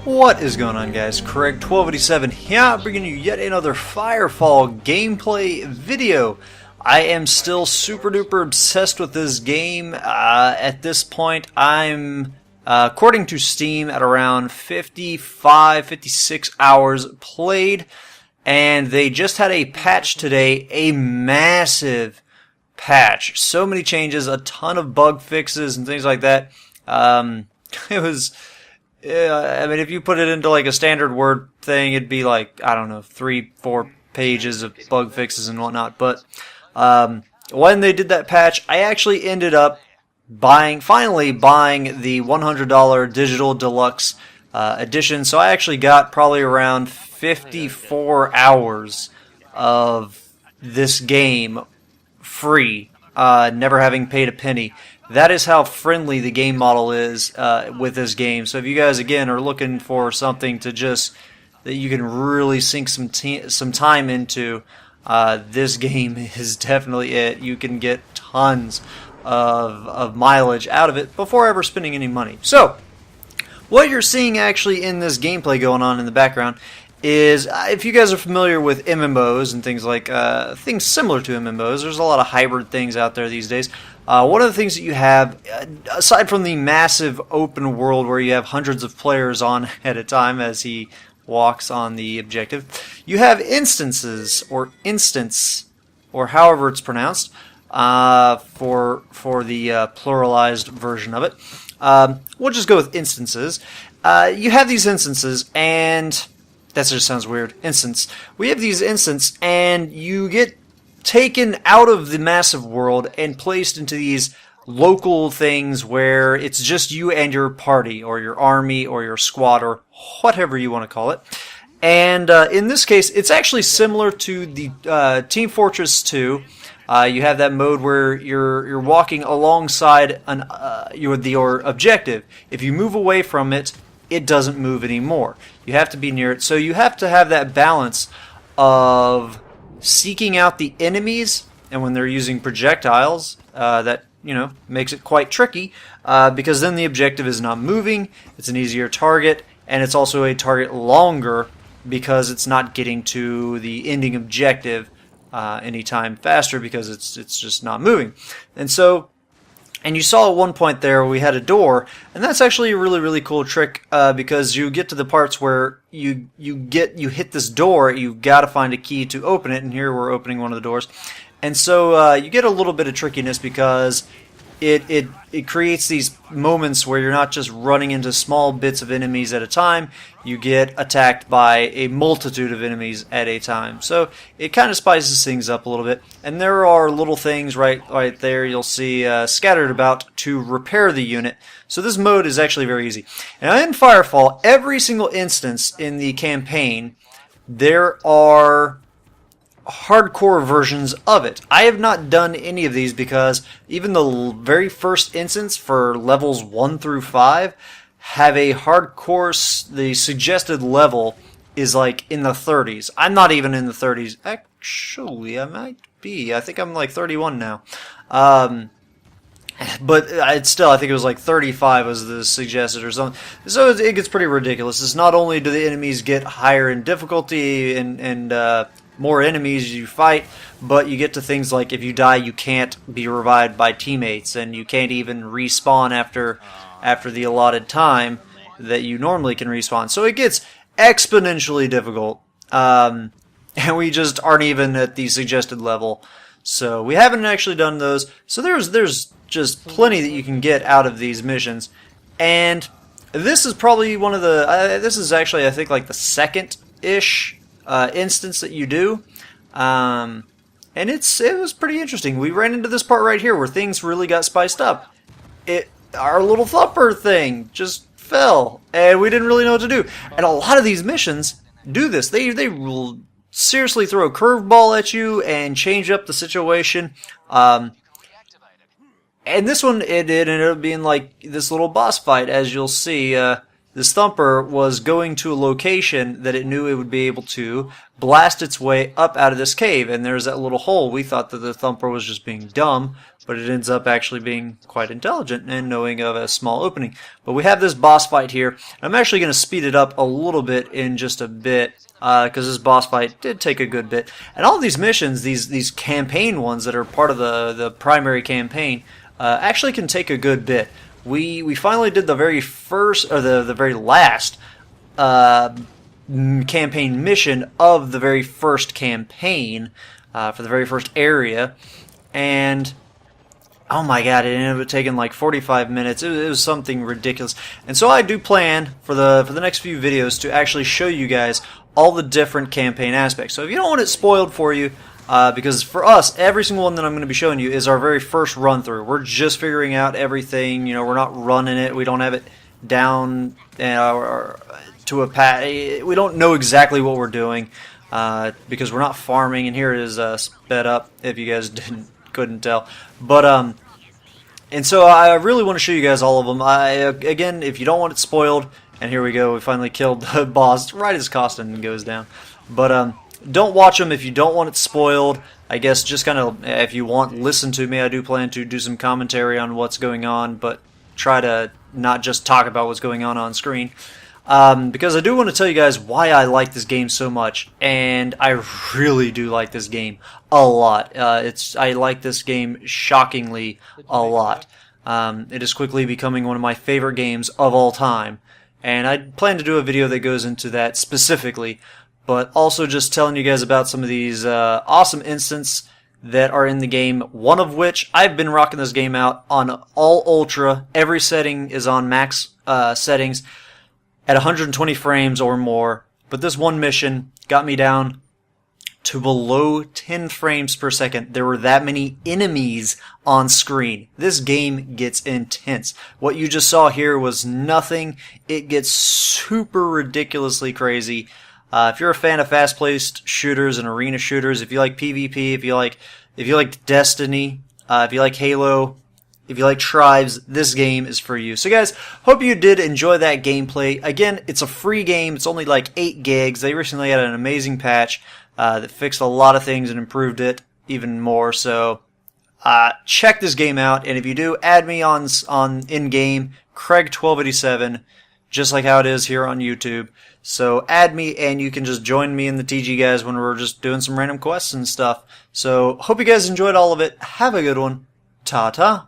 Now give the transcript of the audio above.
What is going on, guys? Craig 1287 here, bringing you yet another Firefall gameplay video. I am still super duper obsessed with this game. At this point, I'm, according to Steam, at around 56 hours played. And they just had a patch today, a massive patch. So many changes, a ton of bug fixes and things like that. It was... I mean, if you put it into like a standard Word thing, it'd be like, I don't know, 3-4 pages of bug fixes and whatnot. But when they did that patch, I actually ended up finally buying the $100 Digital Deluxe edition. So I actually got probably around 54 hours of this game free, never having paid a penny. That is how friendly the game model is with this game. So if you guys, again, are looking for something to just that you can really sink some time into, this game is definitely it. You can get tons of mileage out of it before ever spending any money. So what you're seeing actually in this gameplay going on in the background is, if you guys are familiar with MMOs and things like things similar to MMOs, there's a lot of hybrid things out there these days. One of the things that you have, aside from the massive open world where you have hundreds of players on at a time as he walks on the objective, you have instances, or instance, or however it's pronounced, for the pluralized version of it. We'll just go with instances. You have these instances, and that just sounds weird. Instance. We have these instances, and you get taken out of the massive world and placed into these local things where it's just you and your party, or your army, or your squad, or whatever you want to call it. And in this case, it's actually similar to the Team Fortress 2. You have that mode where you're walking alongside your objective. If you move away from it, it doesn't move anymore. You have to be near it. So you have to have that balance of seeking out the enemies, and when they're using projectiles, that, you know, makes it quite tricky, because then the objective is not moving, it's an easier target, and it's also a target longer because it's not getting to the ending objective anytime faster because it's just not moving. And so, and you saw at one point there we had a door, and that's actually a really, really cool trick, because you get to the parts where you hit this door, you gotta find a key to open it, and here we're opening one of the doors. And so you get a little bit of trickiness because it creates these moments where you're not just running into small bits of enemies at a time, you get attacked by a multitude of enemies at a time. So it kind of spices things up a little bit. And there are little things right there you'll see scattered about to repair the unit. So this mode is actually very easy. Now in Firefall, every single instance in the campaign, there are hardcore versions of it. I have not done any of these because even the very first instance for levels 1 through 5 have a hardcore, the suggested level is like in the 30s. I'm not even in the 30s. Actually, I might be. I think I'm like 31 now. But I think it was like 35 was the suggested or something. So it gets pretty ridiculous. It's not only do the enemies get higher in difficulty and more enemies you fight, but you get to things like if you die, you can't be revived by teammates, and you can't even respawn after the allotted time that you normally can respawn. So it gets exponentially difficult, and we just aren't even at the suggested level. So we haven't actually done those. So there's just plenty that you can get out of these missions, and this is probably one of the. This is actually, I think, like the second-ish instance that you do, and it was pretty interesting. We ran into this part right here where things really got spiced up. Our little thumper thing just fell, and we didn't really know what to do. And a lot of these missions do this. They will seriously throw a curveball at you and change up the situation. And this one, it ended up being like this little boss fight, as you'll see. this thumper was going to a location that it knew it would be able to blast its way up out of this cave, and there's that little hole. We thought that the thumper was just being dumb, but it ends up actually being quite intelligent and knowing of a small opening. But we have this boss fight here. I'm actually going to speed it up a little bit in just a bit, because this boss fight did take a good bit. And all these missions, these campaign ones that are part of the primary campaign, actually can take a good bit. We finally did the very first, or the very last campaign mission of the very first campaign, for the very first area, and oh my god, it ended up taking like 45 minutes. It was something ridiculous. And so I do plan for the next few videos to actually show you guys all the different campaign aspects. So if you don't want it spoiled for you, because for us, every single one that I'm going to be showing you is our very first run through. We're just figuring out everything. You know, we're not running it. We don't have it down to a pat. We don't know exactly what we're doing because we're not farming. And here it is sped up. If you guys couldn't tell, but and so I really want to show you guys all of them. Again, if you don't want it spoiled, and here we go. We finally killed the boss right as Costin goes down, but don't watch them if you don't want it spoiled. I guess just kind of, if you want, listen to me. I do plan to do some commentary on what's going on, but try to not just talk about what's going on screen. Because I do want to tell you guys why I like this game so much, and I really do like this game a lot. I like this game shockingly a lot. It is quickly becoming one of my favorite games of all time, and I plan to do a video that goes into that specifically, but also just telling you guys about some of these awesome instances that are in the game, one of which I've been rocking this game out on all ultra. Every setting is on max settings at 120 frames or more, but this one mission got me down to below 10 frames per second. There were that many enemies on screen. This game gets intense. What you just saw here was nothing. It gets super ridiculously crazy. If you're a fan of fast-paced shooters and arena shooters, if you like PvP, if you like Destiny, if you like Halo, if you like Tribes, this game is for you. So guys, hope you did enjoy that gameplay. Again, it's a free game. It's only like 8 gigs. They recently had an amazing patch that fixed a lot of things and improved it even more. So check this game out, and if you do, add me on in-game, Craig1287, just like how it is here on YouTube. So add me, and you can just join me in the TG guys when we're just doing some random quests and stuff. So hope you guys enjoyed all of it. Have a good one. Ta-ta.